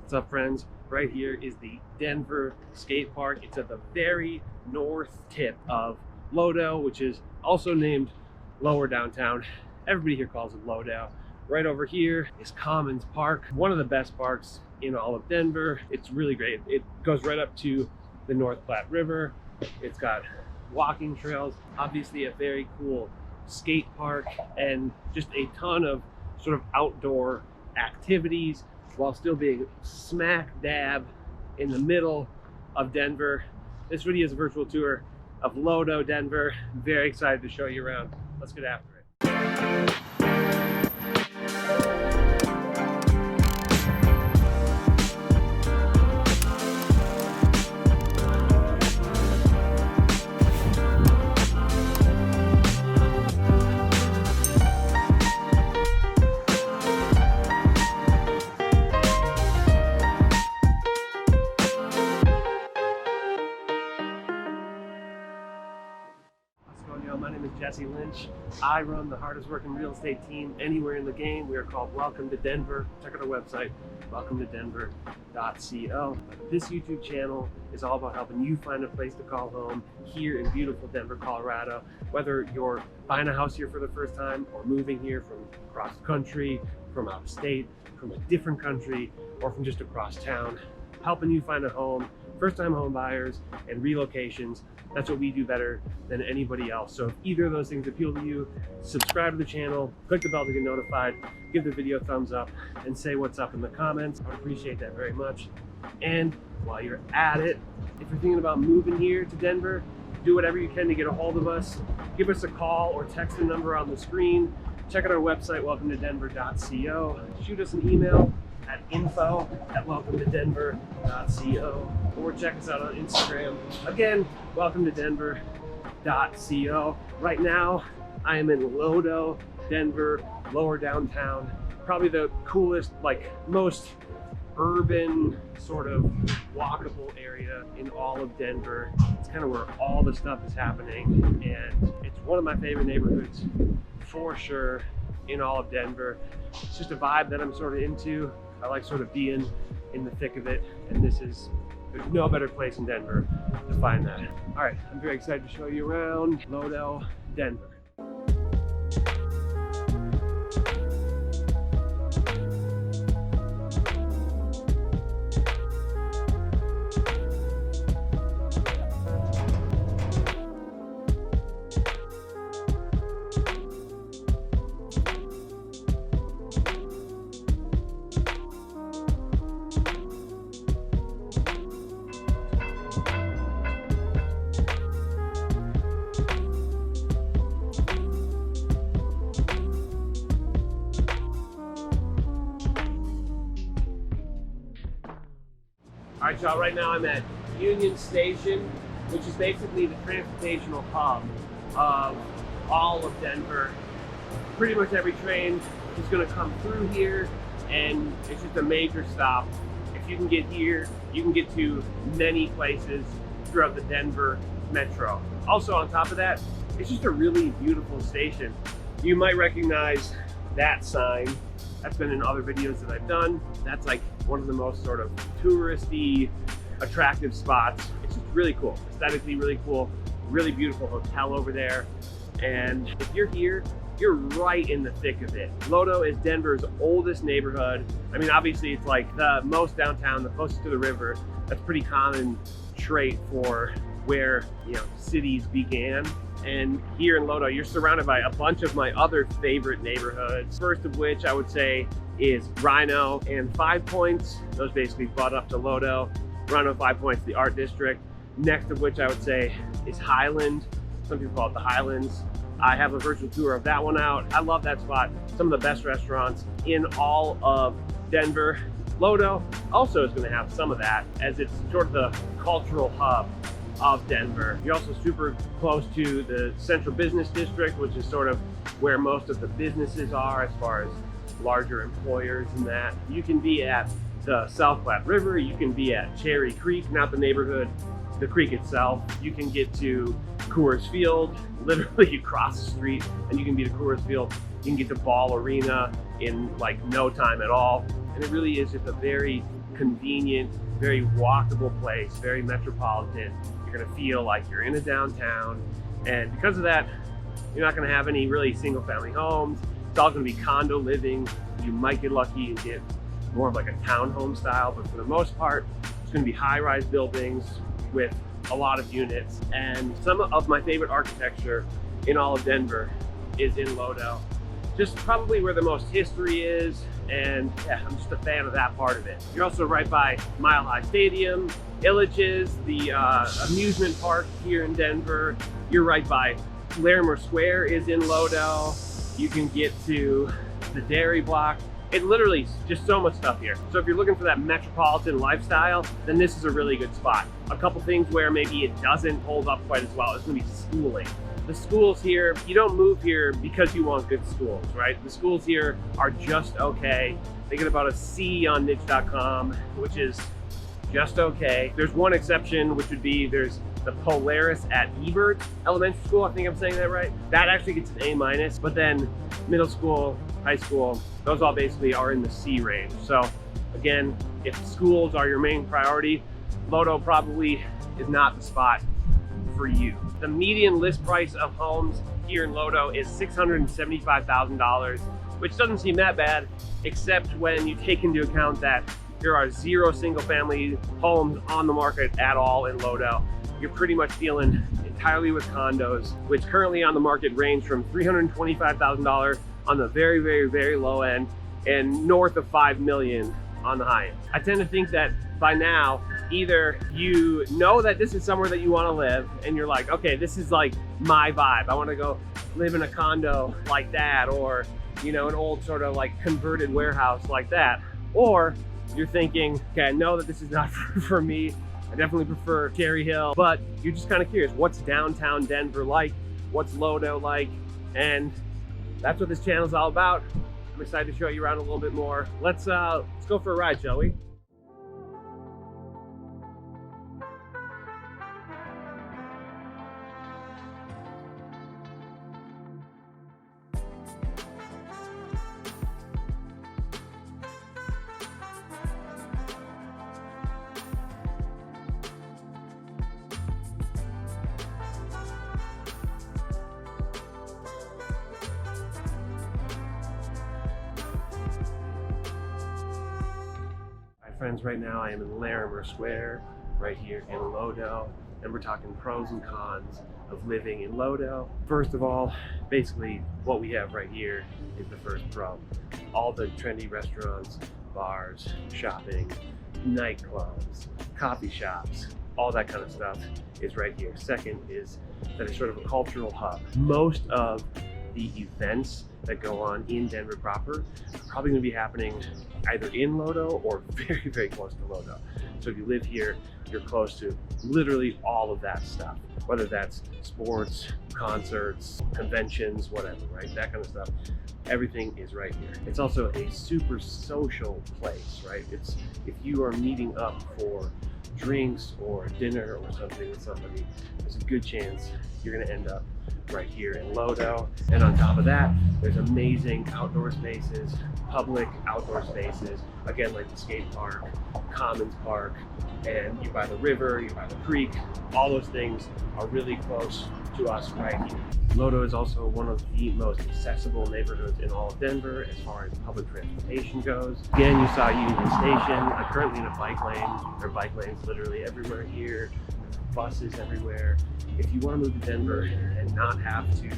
What's up, friends? Right here is the Denver skate park. It's at the very north tip of LoDo, which is also named Lower Downtown. Everybody here calls it LoDo. Right over here is Commons Park, one of the best parks in all of Denver. It's really great. It goes right up to the North Platte River. It's got walking trails, obviously a very cool skate park, and just a ton of sort of outdoor activities while still being smack dab in the middle of Denver. This video is a virtual tour of LoDo, Denver. Very excited to show you around. Let's get after it. My name is Jesse Lynch. I run the hardest working real estate team anywhere in the game. We are called Welcome to Denver. Check out our website, welcometodenver.co. This YouTube channel is all about helping you find a place to call home here in beautiful Denver, Colorado. Whether you're buying a house here for the first time or moving here from across the country, from out of state, from a different country, or from just across town, helping you find a home, first-time home buyers and relocations. That's what we do better than anybody else. So if either of those things appeal to you, subscribe to the channel, click the bell to get notified, give the video a thumbs up, and say what's up in the comments. I would appreciate that very much. And while you're at it, if you're thinking about moving here to Denver, do whatever you can to get a hold of us. Give us a call or text the number on the screen. Check out our website, welcometodenver.co. Shoot us an email at info@welcometodenver.co, or check us out on Instagram. Again, welcometodenver.co. Right now, I am in LoDo, Denver, Lower Downtown. Probably the coolest, most urban sort of walkable area in all of Denver. It's kind of where all the stuff is happening, and it's one of my favorite neighborhoods for sure in all of Denver. It's just a vibe that I'm sort of into. I like sort of being in the thick of it, and there's no better place in Denver to find that. All right, I'm very excited to show you around LoDo, Denver. All right, y'all, right now I'm at Union Station, which is basically the transportational hub of all of Denver. Pretty much every train is gonna come through here, and it's just a major stop. If you can get here, you can get to many places throughout the Denver metro. Also, on top of that, it's just a really beautiful station. You might recognize that sign. That's been in other videos that I've done. That's like one of the most sort of touristy, attractive spots. It's just really cool, aesthetically really cool, really beautiful hotel over there. And if you're here, you're right in the thick of it. LoDo is Denver's oldest neighborhood. I mean, obviously it's like the most downtown, the closest to the river. That's a pretty common trait for where, cities began. And here in LoDo, you're surrounded by a bunch of my other favorite neighborhoods. First of which I would say is Rhino and 5 Points. Those basically butt up to LoDo. Rhino, 5 Points, the art district. Next of which I would say is Highland. Some people call it the Highlands. I have a virtual tour of that one out. I love that spot. Some of the best restaurants in all of Denver. LoDo also is gonna have some of that, as it's sort of the cultural hub of Denver. You're also super close to the central business district, which is sort of where most of the businesses are as far as larger employers and that. You can be at the South Platte River, you can be at Cherry Creek, not the neighborhood, the creek itself. You can get to Coors Field, literally you cross the street and you can be to Coors Field. You can get to Ball Arena in like no time at all. And it really is just a very convenient, very walkable place, very metropolitan. You're gonna feel like you're in a downtown. And because of that, you're not gonna have any really single family homes. It's all gonna be condo living. You might get lucky and get more of like a townhome style, but for the most part, it's gonna be high-rise buildings with a lot of units. And some of my favorite architecture in all of Denver is in LoDo. Just probably where the most history is, and yeah, I'm just a fan of that part of it. You're also right by Mile High Stadium, Illages, the amusement park here in Denver. You're right by Larimer Square is in LoDo. You can get to the Dairy Block. It literally is just so much stuff here. So if you're looking for that metropolitan lifestyle, then this is a really good spot. A couple things where maybe it doesn't hold up quite as well is gonna be schooling. The schools here, you don't move here because you want good schools, right? The schools here are just okay. They get about a C on niche.com, which is just okay. There's one exception, which would be there's the Polaris at Ebert Elementary School. I think I'm saying that right. That actually gets an A-, but then middle school, high school, those all basically are in the C range. So again, if schools are your main priority, LoDo probably is not the spot for you. The median list price of homes here in LoDo is $675,000, which doesn't seem that bad, except when you take into account that there are 0 single family homes on the market at all in LoDo. You're pretty much dealing entirely with condos, which currently on the market range from $325,000 on the very, very, very low end and north of $5 million on the high end. I tend to think that by now, either you know that this is somewhere that you want to live and you're like, okay, this is like my vibe. I want to go live in a condo like that, or, you know, an old sort of like converted warehouse like that. Or you're thinking, okay, I know that this is not for me. I definitely prefer Cherry Hill, but you're just kind of curious, what's downtown Denver like? What's LoDo like? And that's what this channel is all about. I'm excited to show you around a little bit more. Let's go for a ride, shall we? Friends, right now I am in Larimer Square, right here in LoDo, and we're talking pros and cons of living in LoDo. First of all, basically what we have right here is the first pro. All the trendy restaurants, bars, shopping, nightclubs, coffee shops, all that kind of stuff is right here. Second is that it's sort of a cultural hub. Most of the events that go on in Denver proper are probably going to be happening either in LoDo or very, very close to LoDo. So if you live here, you're close to literally all of that stuff, whether that's sports, concerts, conventions, whatever, right? That kind of stuff. Everything is right here. It's also a super social place, right? It's if you are meeting up for drinks or dinner or something with somebody, there's a good chance you're going to end up right here in LoDo. And on top of that, there's amazing outdoor spaces, public outdoor spaces, again, like the skate park, Commons Park, and you're by the river, you're by the creek. All those things are really close to us right here. LoDo is also one of the most accessible neighborhoods in all of Denver as far as public transportation goes. Again, you saw Union Station. I'm currently in a bike lane. There are bike lanes literally everywhere here. Buses everywhere. If you want to move to Denver and not have to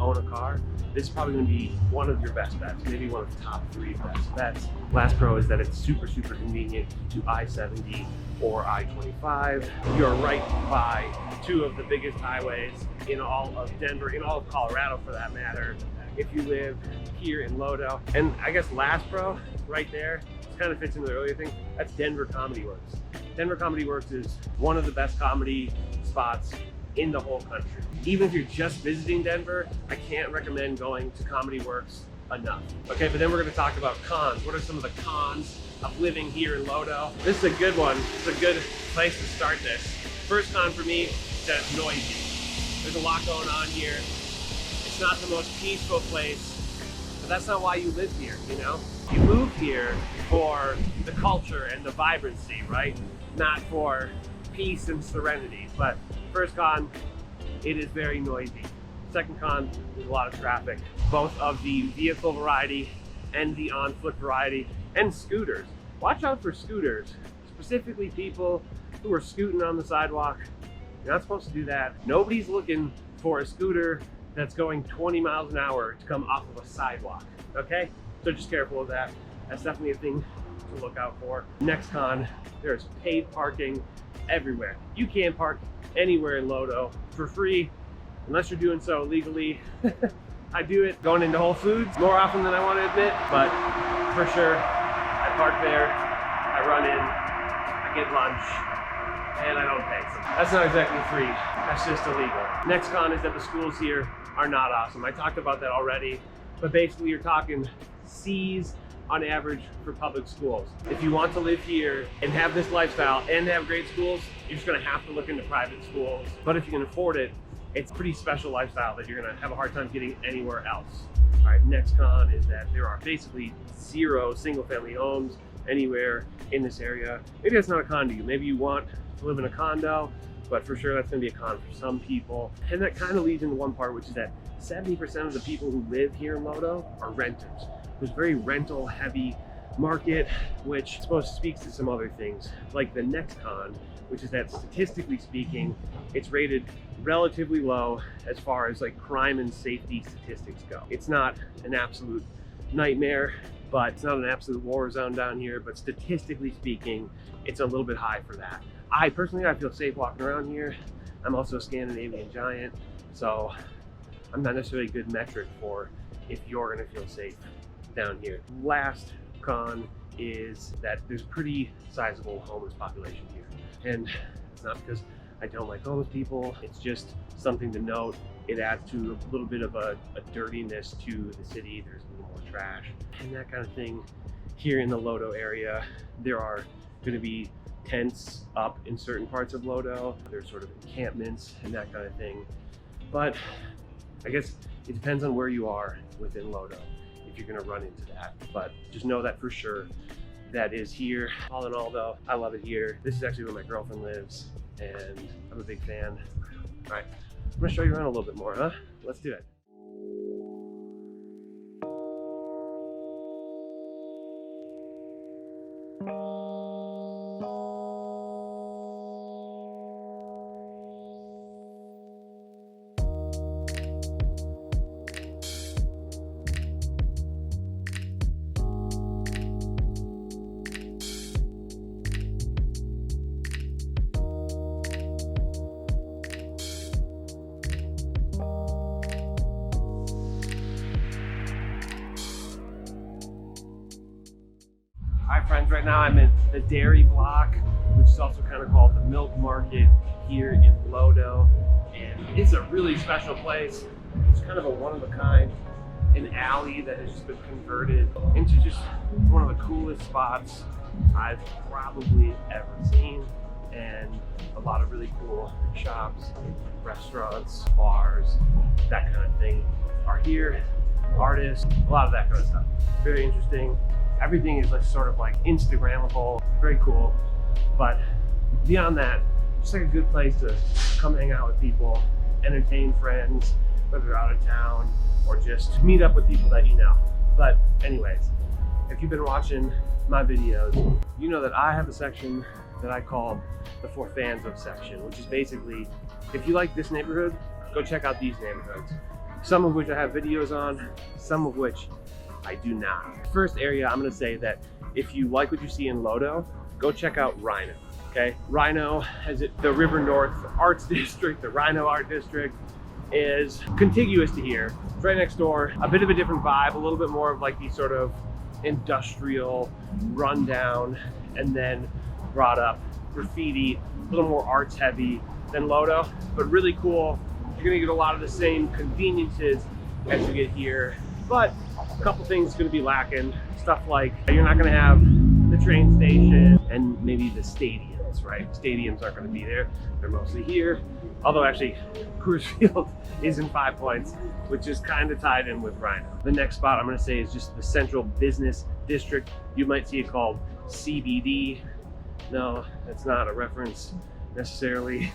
own a car, this is probably going to be one of your best bets, maybe one of the top 3 best bets. Last pro is that it's super, super convenient to I-70 or I-25. You're right by 2 of the biggest highways in all of Denver, in all of Colorado for that matter, if you live here in LoDo. And I guess last pro, right there, kind of fits into the earlier thing, that's Denver Comedy Works. Denver Comedy Works is one of the best comedy spots in the whole country. Even if you're just visiting Denver, I can't recommend going to Comedy Works enough. Okay, but then we're gonna talk about cons. What are some of the cons of living here in LoDo? This is a good one. It's a good place to start this. First con for me is that it's noisy. There's a lot going on here. It's not the most peaceful place but that's not why you live here, you know? You move here for the culture and the vibrancy, right? Not for peace and serenity. But first con, it is very noisy. Second con, there's a lot of traffic, both of the vehicle variety and the on-foot variety, and scooters. Watch out for scooters, specifically people who are scooting on the sidewalk. You're not supposed to do that. Nobody's looking for a scooter that's going 20 miles an hour to come off of a sidewalk, okay? So just careful of that. That's definitely a thing to look out for. Next con, there's paid parking everywhere. You can't park anywhere in LoDo for free unless you're doing so legally. I do it going into Whole Foods more often than I want to admit, but for sure, I park there, I run in, I get lunch, and I don't pay. So that's not exactly free, that's just illegal. Next con is that the schools here are not awesome. I talked about that already, but basically you're talking C's on average for public schools. If you want to live here and have this lifestyle and have great schools, you're just gonna have to look into private schools. But if you can afford it, it's a pretty special lifestyle that you're gonna have a hard time getting anywhere else. All right, next con is that there are basically 0 single-family homes anywhere in this area. Maybe that's not a con to you. Maybe you want to live in a condo, but for sure that's gonna be a con for some people. And that kind of leads into one part, which is that 70% of the people who live here in LoDo are renters. There's a very rental heavy market, which I suppose speaks to some other things, like the next con, which is that statistically speaking, it's rated relatively low as far as like crime and safety statistics go. It's not an absolute nightmare, but it's not an absolute war zone down here, but statistically speaking, it's a little bit high for that. I personally feel safe walking around here. I'm also a Scandinavian giant, so I'm not necessarily a good metric for if you're gonna feel safe down here. Last con is that there's a pretty sizable homeless population here. And it's not because I don't like homeless people, it's just something to note. It adds to a little bit of a dirtiness to the city. There's a little more trash and that kind of thing. Here in the LoDo area, there are gonna be tents up in certain parts of LoDo. There's sort of encampments and that kind of thing. But I guess it depends on where you are within LoDo if you're gonna run into that. But just know that for sure, that is here. All in all though, I love it here. This is actually where my girlfriend lives and I'm a big fan. All right, I'm gonna show you around a little bit more, huh? Let's do it. Hi friends, right now I'm in the dairy block, which is also kind of called the milk market here in LoDo. And it's a really special place. It's kind of a one-of-a-kind, an alley that has just been converted into just one of the coolest spots I've probably ever seen. And a lot of really cool shops, restaurants, bars, that kind of thing are here. Artists, a lot of that kind of stuff. Very interesting. Everything is like sort of like Instagrammable, very cool. But beyond that, just like a good place to come hang out with people, entertain friends, whether they're out of town or just meet up with people that you know. But anyways, if you've been watching my videos, you know that I have a section that I call the For Fans Of section, which is basically, if you like this neighborhood, go check out these neighborhoods. Some of which I have videos on, some of which I do not. First area, I'm gonna say that if you like what you see in LoDo, go check out Rhino, okay? Rhino has the River North Arts District, the Rhino Art District is contiguous to here. It's right next door, a bit of a different vibe, a little bit more of like the sort of industrial rundown and then brought up graffiti, a little more arts heavy than LoDo, but really cool. You're gonna get a lot of the same conveniences as you get here, but a couple things gonna be lacking. Stuff like you're not gonna have the train station, and maybe the stadiums, right? Stadiums aren't going to be there. They're mostly here. Although actually, Coors Field is in 5 Points, which is kind of tied in with Rhino. The next spot I'm going to say is just the Central Business District. You might see it called CBD. No, that's not a reference necessarily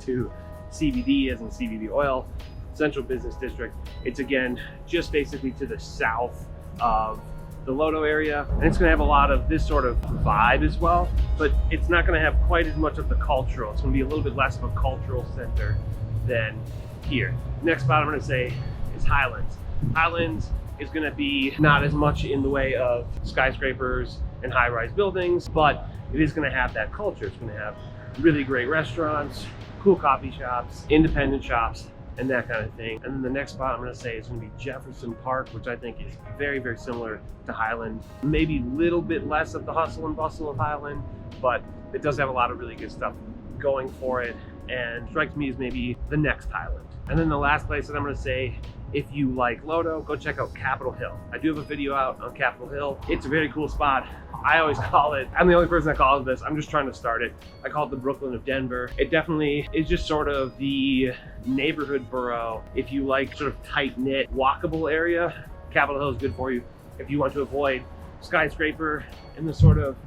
to CBD as in CBD oil. Central Business District. It's again just basically to the south of the LoDo area, and it's going to have a lot of this sort of vibe as well, but it's not going to have quite as much of the cultural. It's going to be a little bit less of a cultural center than here. Next spot I'm going to say is Highlands. Highlands is going to be not as much in the way of skyscrapers and high-rise buildings, but it is going to have that culture. It's going to have really great restaurants, cool coffee shops, independent shops, and that kind of thing. And then the next spot I'm going to say is going to be Jefferson Park, which I think is very, very similar to Highland. Maybe a little bit less of the hustle and bustle of Highland, but it does have a lot of really good stuff going for it, and strikes me as maybe the next Highland. And then the last place that I'm going to say, if you like LoDo, go check out Capitol Hill. I do have a video out on Capitol Hill. It's a very cool spot. I always call it, I'm the only person that calls this, I'm just trying to start it. I call it the Brooklyn of Denver. It definitely is just sort of the neighborhood borough. If you like sort of tight-knit, walkable area, Capitol Hill is good for you. If you want to avoid skyscraper and the sort of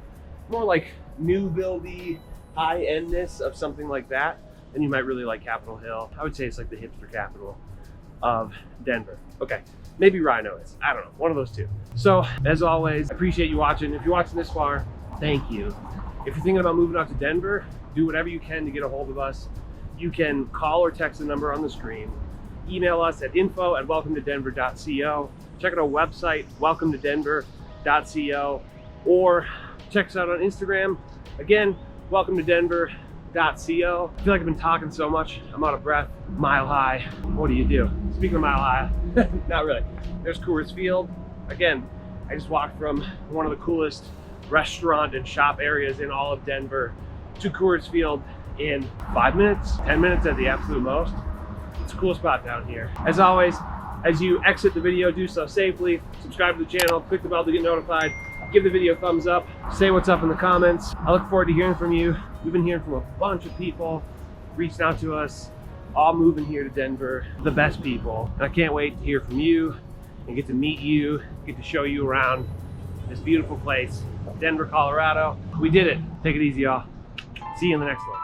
more like new buildy high-endness of something like that, then you might really like Capitol Hill. I would say it's like the hipster capital of Denver. Okay, maybe Rhino is. I don't know, one of those two. So as always, I appreciate you watching. If you're watching this far, thank you. If you're thinking about moving out to Denver, do whatever you can to get a hold of us. You can call or text the number on the screen. Email us at info@welcometodenver.co. Check out our website, welcometodenver.co, or check us out on Instagram. Again, welcometodenver.co. I feel like I've been talking so much, I'm out of breath. Mile High, what do you do? Speaking of Mile High, not really. There's Coors Field. Again, I just walked from one of the coolest restaurant and shop areas in all of Denver to Coors Field in 5 minutes, 10 minutes at the absolute most. It's a cool spot down here. As always, as you exit the video, do so safely. Subscribe to the channel, click the bell to get notified. Give the video a thumbs up, say what's up in the comments. I look forward to hearing from you. We've been hearing from a bunch of people, reached out to us, all moving here to Denver, the best people. And I can't wait to hear from you and get to meet you, get to show you around this beautiful place, Denver, Colorado. We did it. Take it easy, y'all. See you in the next one.